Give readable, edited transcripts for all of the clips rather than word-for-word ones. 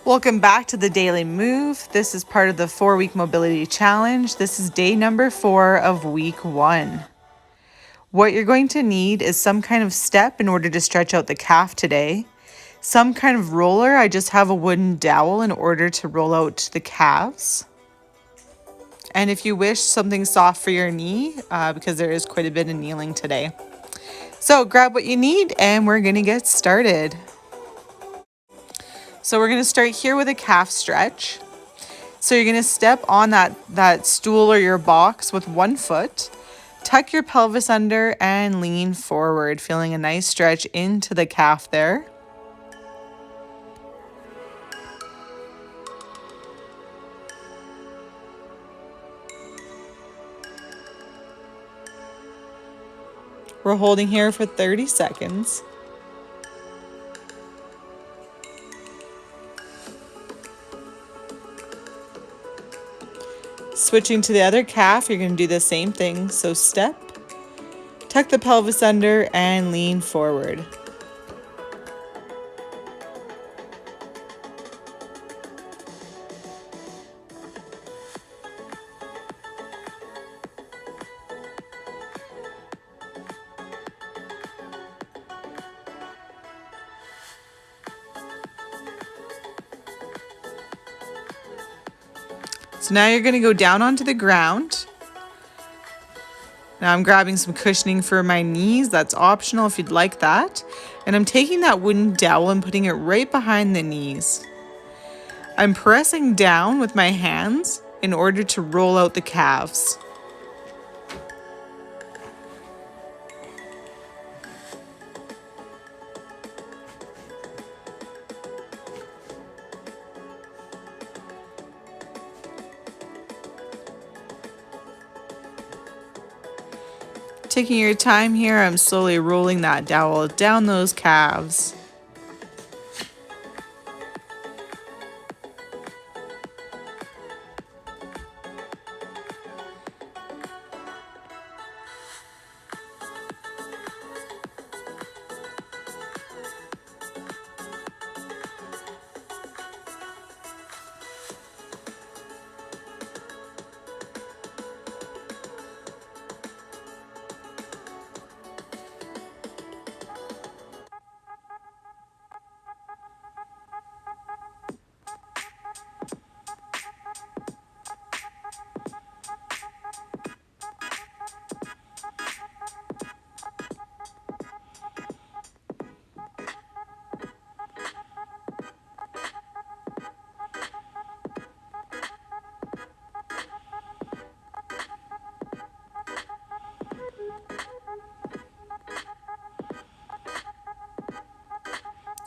Welcome back to the Daily Move. This is part of the 4-week mobility challenge. This is day number 4 of week 1. What you're going to need is some kind of step in order to stretch out the calf today. Some kind of roller. I just have a wooden dowel in order to roll out the calves. And if you wish, something soft for your knee because there is quite a bit of kneeling today. So grab what you need and we're going to get started. So we're going to start here with a calf stretch. So you're going to step on that stool or your box with one foot, tuck your pelvis under and lean forward, feeling a nice stretch into the calf there. We're holding here for 30 seconds. Switching to the other calf, you're going to do the same thing. So step, tuck the pelvis under and lean forward. So now you're going to go down onto the ground. Now I'm grabbing some cushioning for my knees. That's optional if you'd like that. And I'm taking that wooden dowel and putting it right behind the knees. I'm pressing down with my hands in order to roll out the calves. Taking your time here, I'm slowly rolling that dowel down those calves.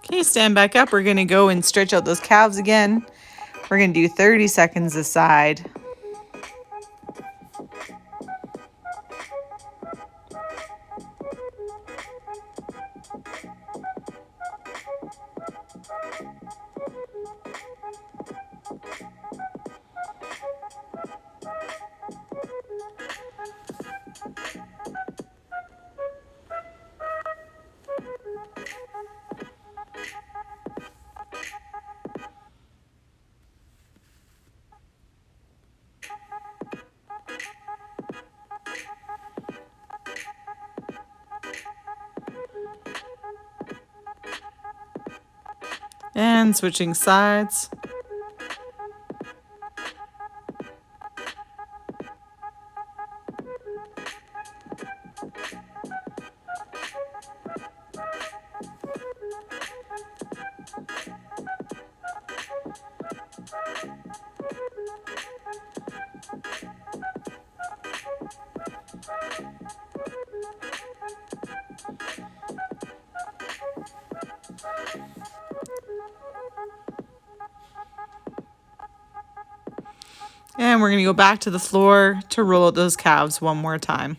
Okay, stand back up. We're going to go and stretch out those calves again. We're going to do 30 seconds a side. And switching sides. And we're going to go back to the floor to roll out those calves one more time.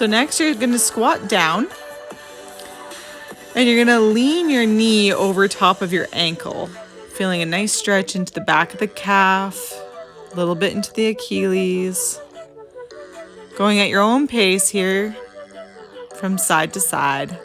So next you're going to squat down and you're going to lean your knee over top of your ankle, feeling a nice stretch into the back of the calf, a little bit into the Achilles, going at your own pace here from side to side.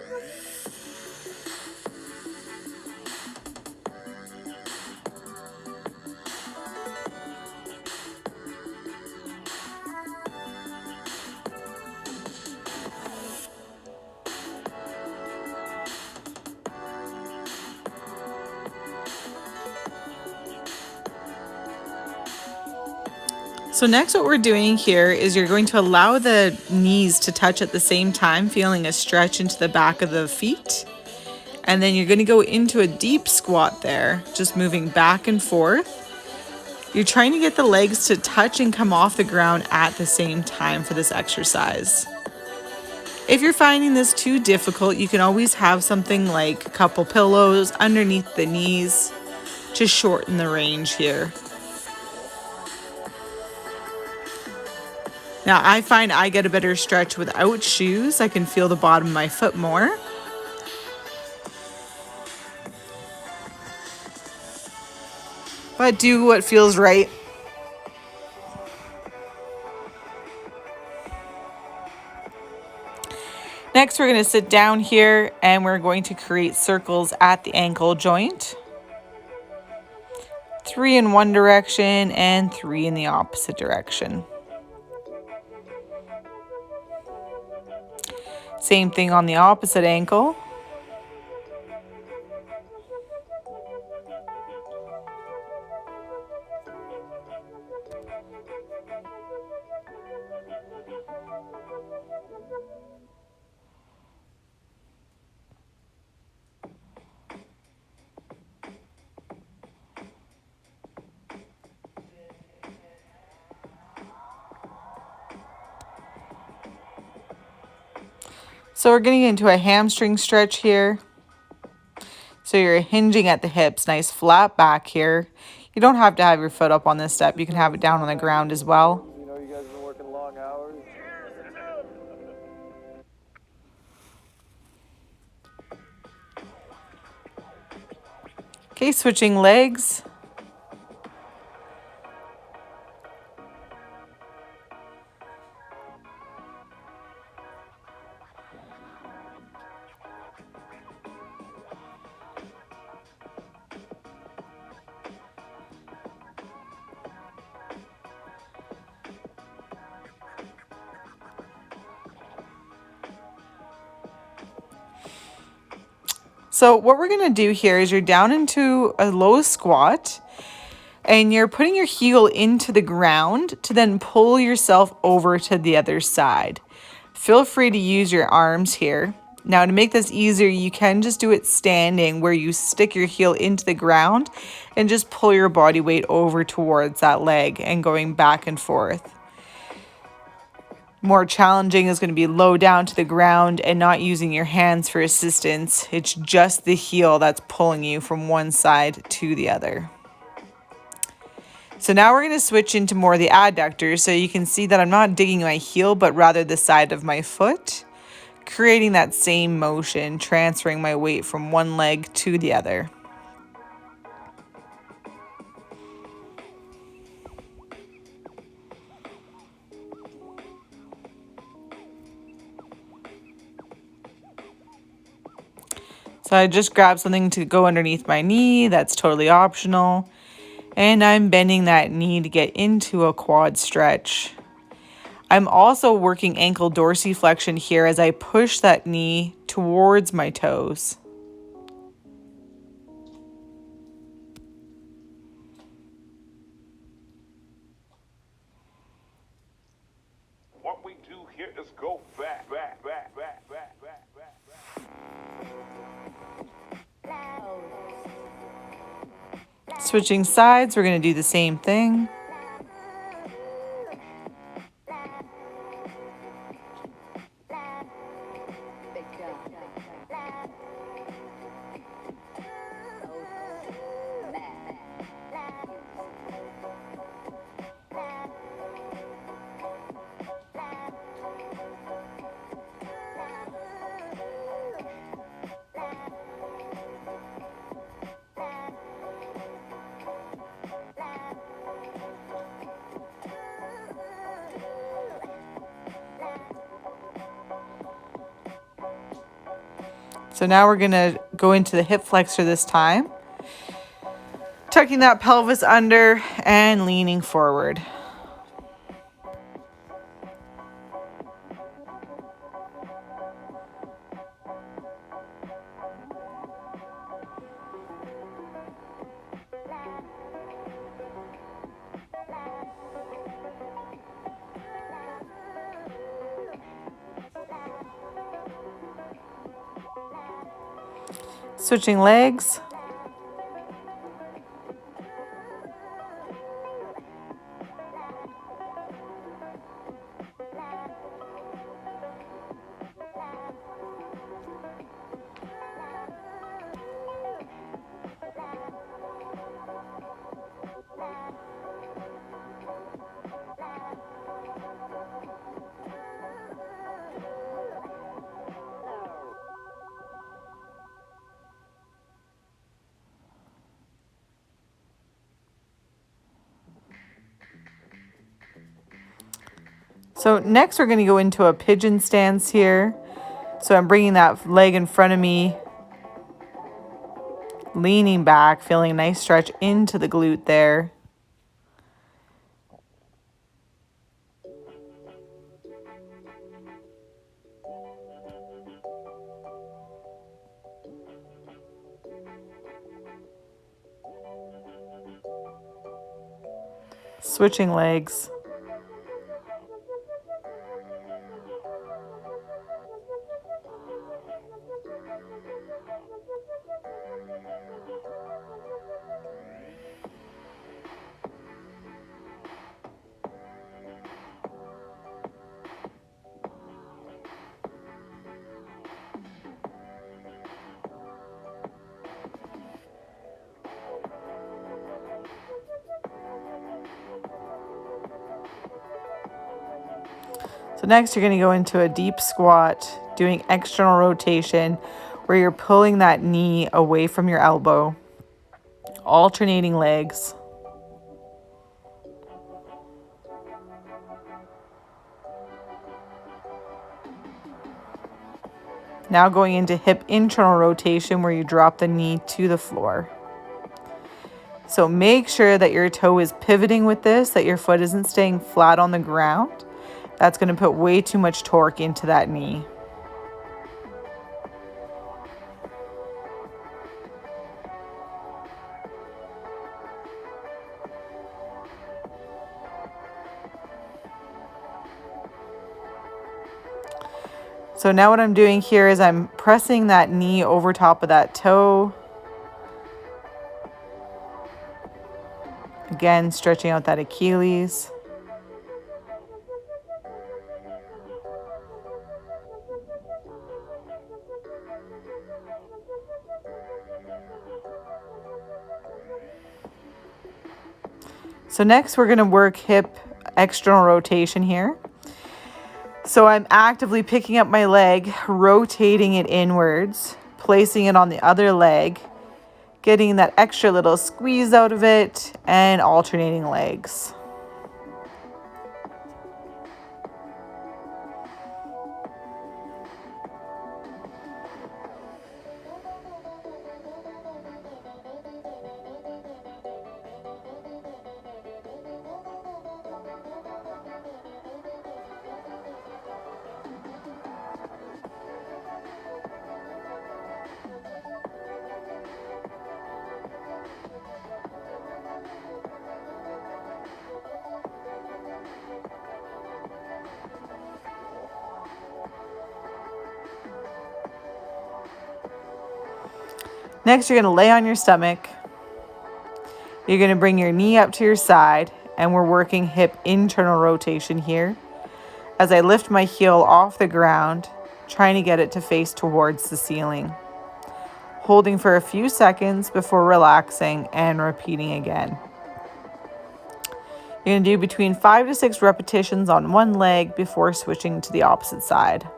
So next what we're doing here is you're going to allow the knees to touch at the same time, feeling a stretch into the back of the feet. And then you're going to go into a deep squat there, just moving back and forth. You're trying to get the legs to touch and come off the ground at the same time for this exercise. If you're finding this too difficult, you can always have something like a couple pillows underneath the knees to shorten the range here. Now, I find I get a better stretch without shoes. I can feel the bottom of my foot more. But do what feels right. Next, we're going to sit down here and we're going to create circles at the ankle joint. 3 in one direction and 3 in the opposite direction. Same thing on the opposite ankle. So we're getting into a hamstring stretch here. So you're hinging at the hips, nice flat back here. You don't have to have your foot up on this step. You can have it down on the ground as well. You know, you guys have been working long hours. Okay, switching legs. So what we're going to do here is you're down into a low squat and you're putting your heel into the ground to then pull yourself over to the other side. Feel free to use your arms here. Now to make this easier, you can just do it standing where you stick your heel into the ground and just pull your body weight over towards that leg and going back and forth. More challenging is going to be low down to the ground and not using your hands for assistance. It's just the heel that's pulling you from one side to the other. So now we're going to switch into more of the adductors. So you can see that I'm not digging my heel, but rather the side of my foot, creating that same motion, transferring my weight from one leg to the other. So I just grabbed something to go underneath my knee. That's totally optional. And I'm bending that knee to get into a quad stretch. I'm also working ankle dorsiflexion here as I push that knee towards my toes. we do here is go back, back, back, back, back, back, back, back. Switching sides, we're going to do the same thing. So now we're going to go into the hip flexor this time, tucking that pelvis under and leaning forward. Switching legs. So next we're going to go into a pigeon stance here. So I'm bringing that leg in front of me, leaning back, feeling a nice stretch into the glute there. Switching legs. So next you're going to go into a deep squat, doing external rotation where you're pulling that knee away from your elbow, alternating legs. Now going into hip internal rotation where you drop the knee to the floor. So make sure that your toe is pivoting with this, that your foot isn't staying flat on the ground. That's going to put way too much torque into that knee. So now what I'm doing here is I'm pressing that knee over top of that toe. Again, stretching out that Achilles. So next we're going to work hip external rotation here. So I'm actively picking up my leg, rotating it inwards, placing it on the other leg, getting that extra little squeeze out of it, and alternating legs. Next, you're going to lay on your stomach. You're going to bring your knee up to your side, and we're working hip internal rotation here. As I lift my heel off the ground, trying to get it to face towards the ceiling. Holding for a few seconds before relaxing and repeating again. You're going to do between 5 to 6 repetitions on one leg before switching to the opposite side.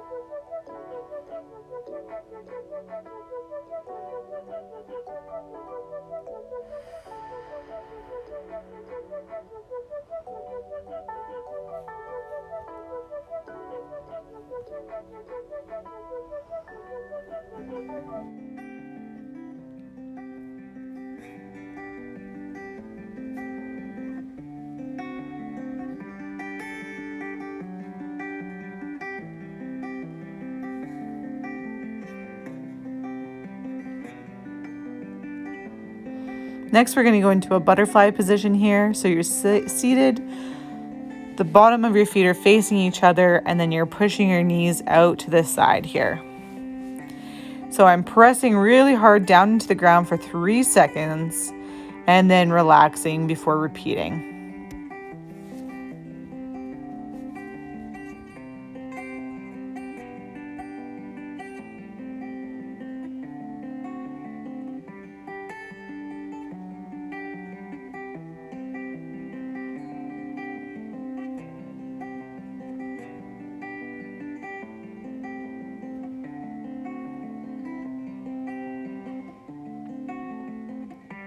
Next, we're going to go into a butterfly position here. So you're seated, the bottom of your feet are facing each other, and then you're pushing your knees out to the side here. So I'm pressing really hard down into the ground for 3 seconds and then relaxing before repeating.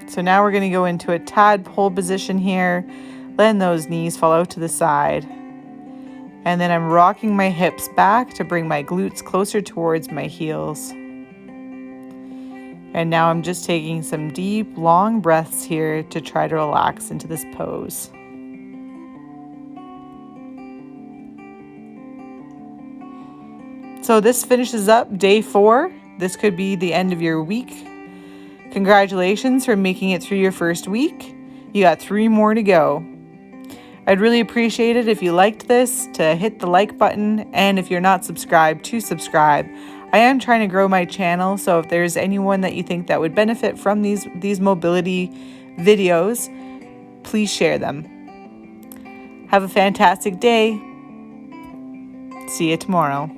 So now we're going to go into a tadpole position here, letting those knees fall out to the side. And then I'm rocking my hips back to bring my glutes closer towards my heels. And now I'm just taking some deep, long breaths here to try to relax into this pose. So this finishes up day 4. This could be the end of your week. Congratulations for making it through your first week. You got 3 more to go. I'd really appreciate it if you liked this to hit the like button, and if you're not subscribed, to subscribe. I am trying to grow my channel, so if there's anyone that you think that would benefit from these mobility videos, please share them. Have a fantastic day. See you tomorrow.